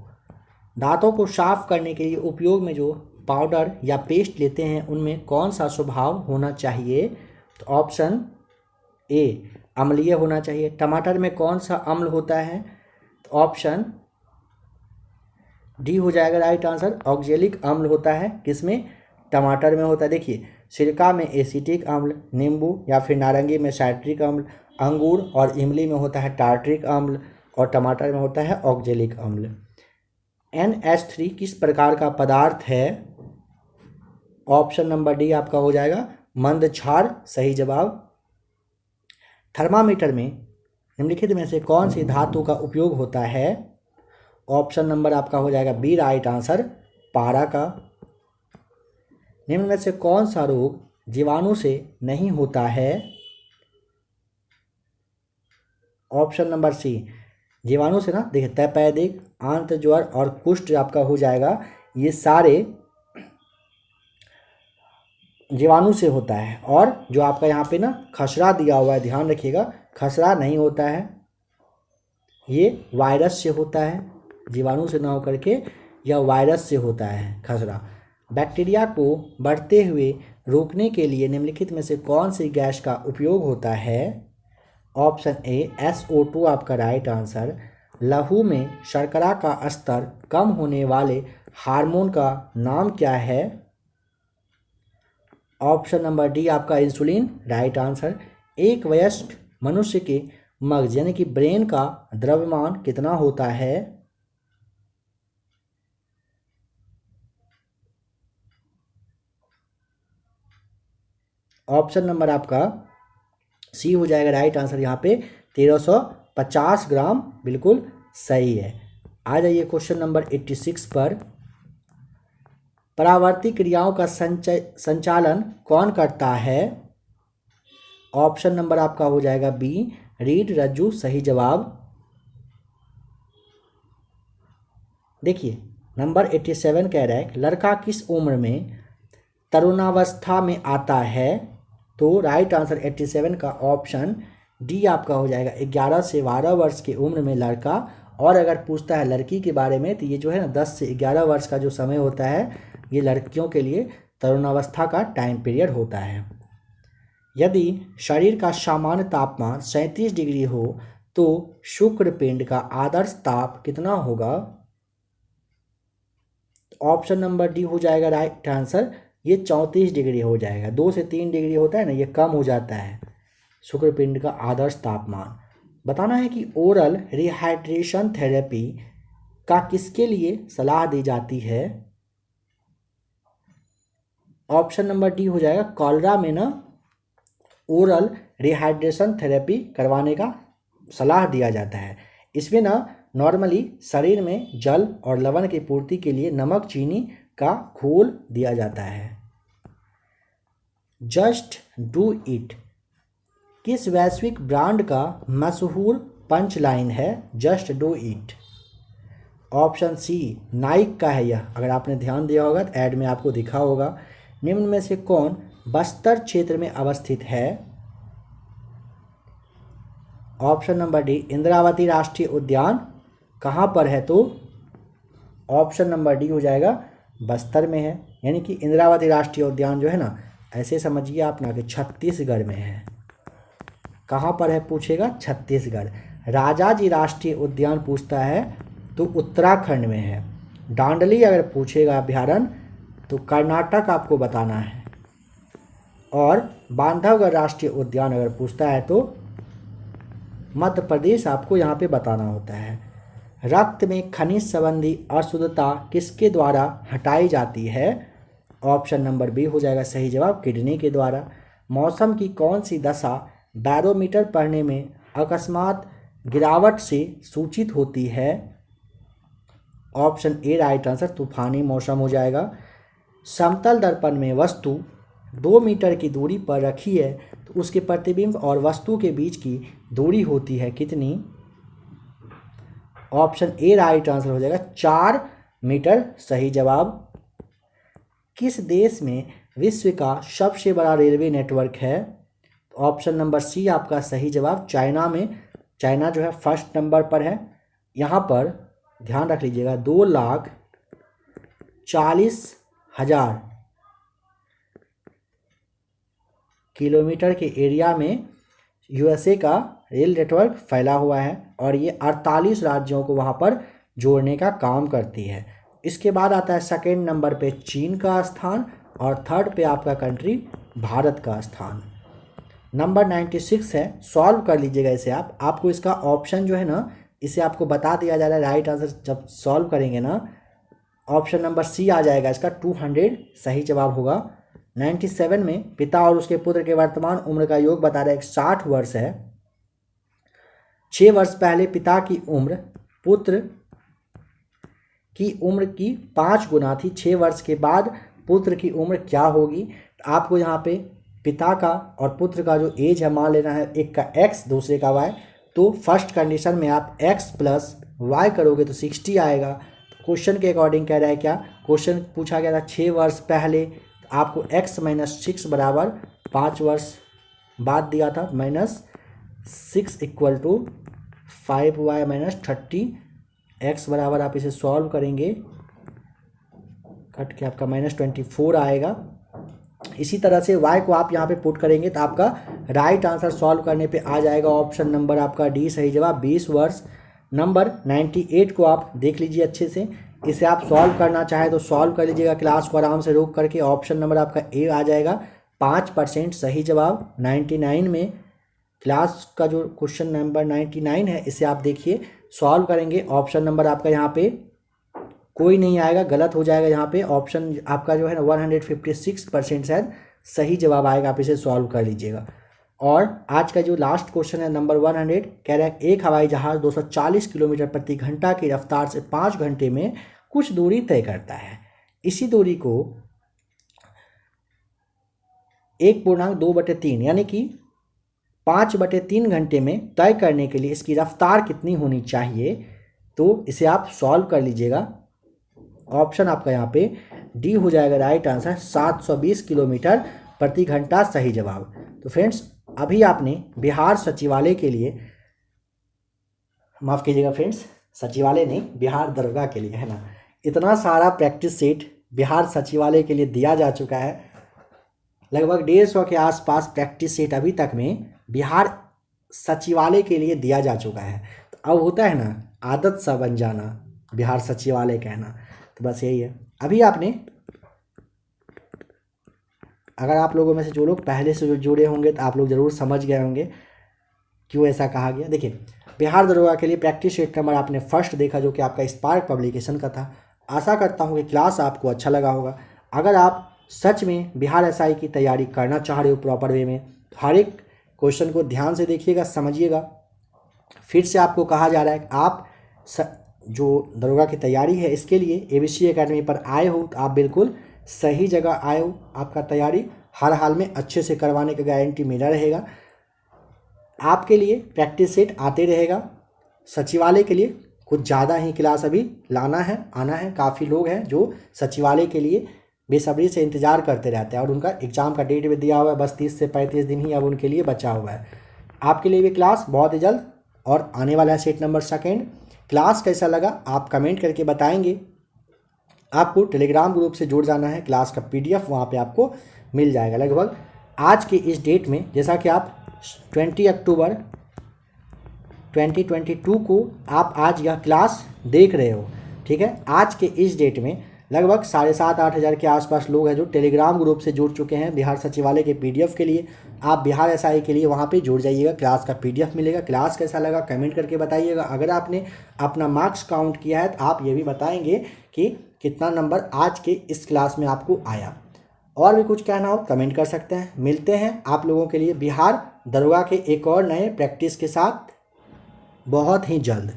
दांतों को साफ करने के लिए उपयोग में जो पाउडर या पेस्ट लेते हैं उनमें कौन सा स्वभाव होना चाहिए। तो ऑप्शन ए अम्लीय होना चाहिए। टमाटर में कौन सा अम्ल होता है। तो ऑप्शन डी हो जाएगा राइट आंसर। ऑक्जेलिक अम्ल होता है किसमें, टमाटर में होता है। देखिए, सिरका में एसिटिक अम्ल, नींबू या फिर नारंगी में साइट्रिक अम्ल, अंगूर और इमली में होता है टार्ट्रिक अम्ल और टमाटर में होता है ऑक्जेलिक अम्ल। NH3 किस प्रकार का पदार्थ है। ऑप्शन नंबर डी आपका हो जाएगा मंद क्षार, सही जवाब। थर्मामीटर में निम्नलिखित में से कौन सी धातु का उपयोग होता है। ऑप्शन नंबर आपका हो जाएगा बी राइट आंसर, पारा का। निम्न में से कौन सा रोग जीवाणु से नहीं होता है। ऑप्शन नंबर सी जीवाणु से ना, देखिए तपेदिक, आंत ज्वर और कुष्ठ आपका हो जाएगा, ये सारे जीवाणु से होता है। और जो आपका यहाँ पे ना खसरा दिया हुआ है, ध्यान रखिएगा, खसरा नहीं होता है, ये वायरस से होता है, जीवाणु से ना होकर के यह वायरस से होता है खसरा। बैक्टीरिया को बढ़ते हुए रोकने के लिए निम्नलिखित में से कौन सी गैस का उपयोग होता है। ऑप्शन ए SO2 आपका राइट आंसर। लहू में शर्करा का स्तर कम होने वाले हार्मोन का नाम क्या है। ऑप्शन नंबर डी आपका इंसुलिन, राइट आंसर। एक वयस्क मनुष्य के मगज यानी कि ब्रेन का द्रव्यमान कितना होता है। ऑप्शन नंबर आपका सी हो जाएगा राइट आंसर, यहाँ पे 1350 ग्राम बिल्कुल सही है। आ जाइए क्वेश्चन नंबर 86 पर। परावर्ती क्रियाओं का संचालन कौन करता है। ऑप्शन नंबर आपका हो जाएगा बी रीढ़ रज्जु, सही जवाब। देखिए नंबर 87 कह रहा है लड़का किस उम्र में तरुणावस्था में आता है। तो राइट आंसर 87 का ऑप्शन डी आपका हो जाएगा 11 से 12 वर्ष की उम्र में लड़का। और अगर पूछता है लड़की के बारे में तो ये जो है ना 10 से 11 वर्ष का जो समय होता है ये लड़कियों के लिए तरुणावस्था का टाइम पीरियड होता है। यदि शरीर का सामान्य तापमान 37 डिग्री हो तो शुक्र पिंड का आदर्श ताप कितना होगा। ऑप्शन नंबर डी हो जाएगा राइट आंसर, ये 34 डिग्री हो जाएगा। 2 से 3 डिग्री होता है ना, ये कम हो जाता है शुक्र पिंड का आदर्श तापमान। बताना है कि ओरल रिहाइड्रेशन थेरेपी का किसके लिए सलाह दी जाती है। ऑप्शन नंबर डी हो जाएगा कॉलरा में ना ओरल रिहाइड्रेशन थेरेपी करवाने का सलाह दिया जाता है। इसमें ना नॉर्मली शरीर में जल और लवण की पूर्ति के लिए नमक चीनी का घोल दिया जाता है। जस्ट डू इट किस वैश्विक ब्रांड का मशहूर पंच लाइन है just do it. Option C Nike का है यह, अगर आपने ध्यान दिया होगा तो ऐड में आपको दिखा होगा। निम्न में से कौन बस्तर क्षेत्र में अवस्थित है? ऑप्शन नंबर डी इंद्रावती राष्ट्रीय उद्यान कहाँ पर है? तो ऑप्शन नंबर डी हो जाएगा बस्तर में है। यानी कि इंद्रावती राष्ट्रीय उद्यान जो है ना, ऐसे समझिए आप ना कि छत्तीसगढ़ में है। कहाँ पर है पूछेगा? छत्तीसगढ़। राजाजी राष्ट्रीय उद्यान पूछता है तो उत्तराखंड में है। दांडली अगर पूछेगा अभ्यारण्य तो कर्नाटक आपको बताना है। और बांधवगढ़ राष्ट्रीय उद्यान अगर पूछता है तो मध्य प्रदेश आपको यहाँ पे बताना होता है। रक्त में खनिज संबंधी अशुद्धता किसके द्वारा हटाई जाती है? ऑप्शन नंबर बी हो जाएगा सही जवाब, किडनी के द्वारा। मौसम की कौन सी दशा बैरोमीटर पढ़ने में अकस्मात गिरावट से सूचित होती है? ऑप्शन ए राइट आंसर, तूफानी मौसम हो जाएगा। समतल दर्पण में वस्तु 2 मीटर की दूरी पर रखी है तो उसके प्रतिबिंब और वस्तु के बीच की दूरी होती है कितनी? ऑप्शन ए राइट आंसर हो जाएगा 4 मीटर सही जवाब। किस देश में विश्व का सबसे बड़ा रेलवे नेटवर्क है? ऑप्शन नंबर सी आपका सही जवाब, चाइना में। चाइना जो है फर्स्ट नंबर पर है। यहाँ पर ध्यान रख लीजिएगा 2,40,000 किलोमीटर के एरिया में यूएसए का रेल नेटवर्क फैला हुआ है और ये 48 राज्यों को वहाँ पर जोड़ने का काम करती है। इसके बाद आता है सेकेंड नंबर पे चीन का स्थान और थर्ड पे आपका कंट्री भारत का स्थान। नंबर 96 है, सॉल्व कर लीजिएगा इसे आप। आपको इसका ऑप्शन जो है ना, इसे आपको बता दिया जा रहा है। राइट आंसर जब सॉल्व करेंगे ना, ऑप्शन नंबर सी आ जाएगा इसका, 200 सही जवाब होगा। 97 में पिता और उसके पुत्र के वर्तमान उम्र का योग बता रहा है 60 वर्ष है। 6 वर्ष पहले पिता की उम्र पुत्र की उम्र की 5 गुना थी। 6 वर्ष के बाद पुत्र की उम्र क्या होगी? आपको यहाँ पे पिता का और पुत्र का जो एज है मान लेना है, एक का x दूसरे का y। तो फर्स्ट कंडीशन में आप x प्लस y करोगे तो 60 आएगा। क्वेश्चन के अकॉर्डिंग कह रहा है क्या, क्वेश्चन पूछा गया था 6 वर्ष पहले, आपको x माइनस 6 बराबर 5 वर्ष बाद दिया था, -6 equal to 5y minus 30। x बराबर आप इसे सॉल्व करेंगे, कट के आपका -24 आएगा। इसी तरह से y को आप यहाँ पे पुट करेंगे तो आपका राइट आंसर सॉल्व करने पे आ जाएगा ऑप्शन नंबर आपका डी सही जवाब, 20 वर्ष। नंबर 98 को आप देख लीजिए अच्छे से, इसे आप सॉल्व करना चाहे तो सॉल्व कर लीजिएगा क्लास को आराम से रोक करके। ऑप्शन नंबर आपका ए आ जाएगा, 5% सही जवाब। 99 में क्लास का जो क्वेश्चन नंबर 99 है, इसे आप देखिए सॉल्व करेंगे। ऑप्शन नंबर आपका यहाँ पे कोई नहीं आएगा, गलत हो जाएगा। यहाँ पे ऑप्शन आपका जो है ना 156% शायद सही जवाब आएगा, आप इसे सॉल्व कर लीजिएगा। और आज का जो लास्ट क्वेश्चन है नंबर 100, कह रहा है एक हवाई जहाज 240 किलोमीटर प्रति घंटा की रफ्तार से 5 घंटे में कुछ दूरी तय करता है। इसी दूरी को 1.2/3 यानी कि 5/3 घंटे में तय करने के लिए इसकी रफ्तार कितनी होनी चाहिए? तो इसे आप सॉल्व कर लीजिएगा। ऑप्शन आपका यहाँ पे डी हो जाएगा राइट आंसर, 720 किलोमीटर प्रति घंटा सही जवाब। तो फ्रेंड्स, अभी आपने बिहार सचिवालय के लिए, माफ़ कीजिएगा फ्रेंड्स, सचिवालय नहीं, बिहार दरोगा के लिए, है ना, इतना सारा प्रैक्टिस सेट बिहार सचिवालय के लिए दिया जा चुका है। लगभग 150 के आसपास प्रैक्टिस सेट अभी तक में बिहार सचिवालय के लिए दिया जा चुका है। तो अब होता है ना आदत सा बन जाना बिहार सचिवालय कहना, तो बस यही है। अभी आपने, अगर आप लोगों में से जो लोग पहले से जो जुड़े होंगे तो आप लोग ज़रूर समझ गए होंगे क्यों ऐसा कहा गया। देखिए, बिहार दरोगा के लिए प्रैक्टिस सेट नंबर आपने फर्स्ट देखा जो कि आपका स्पार्क पब्लिकेशन का था। आशा करता हूँ कि क्लास आपको अच्छा लगा होगा। अगर आप सच में बिहार एसआई की तैयारी करना चाह रहे हो प्रॉपर वे में, तो हर एक क्वेश्चन को ध्यान से देखिएगा, समझिएगा। फिर से आपको कहा जा रहा है कि आप जो दरोगा की तैयारी है इसके लिए एबीसी एकेडमी पर आए हो तो आप बिल्कुल सही जगह आए हो। आपका तैयारी हर हाल में अच्छे से करवाने का गारंटी मेरा रहेगा। आपके लिए प्रैक्टिस सेट आते रहेगा। सचिवालय के लिए कुछ ज़्यादा ही क्लास अभी आना है। काफ़ी लोग हैं जो सचिवालय के लिए बेसब्री से इंतज़ार करते रहते हैं और उनका एग्ज़ाम का डेट भी दिया हुआ है, बस 30 से 35 दिन ही अब उनके लिए बचा हुआ है। आपके लिए भी क्लास बहुत ही जल्द और आने वाला है सेट नंबर 2। क्लास कैसा लगा आप कमेंट करके बताएंगे। आपको टेलीग्राम ग्रुप से जुड़ जाना है, क्लास का PDF वहाँ पे आपको मिल जाएगा। लगभग आज के इस डेट में, जैसा कि आप 20 अक्टूबर 2022 को आप आज यह क्लास देख रहे हो, ठीक है। आज के इस डेट में लगभग 7,500-8 हज़ार के आसपास लोग हैं जो टेलीग्राम ग्रुप से जुड़ चुके हैं बिहार सचिवालय के PDF के लिए। आप बिहार SI के लिए वहाँ पे जुड़ जाइएगा, क्लास का PDF मिलेगा। क्लास कैसा लगा कमेंट करके बताइएगा। अगर आपने अपना मार्क्स काउंट किया है तो आप ये भी बताएंगे कि कितना नंबर आज के इस क्लास में आपको आया। और भी कुछ कहना हो कमेंट कर सकते हैं। मिलते हैं आप लोगों के लिए बिहार दरोगा के एक और नए प्रैक्टिस के साथ बहुत ही जल्द।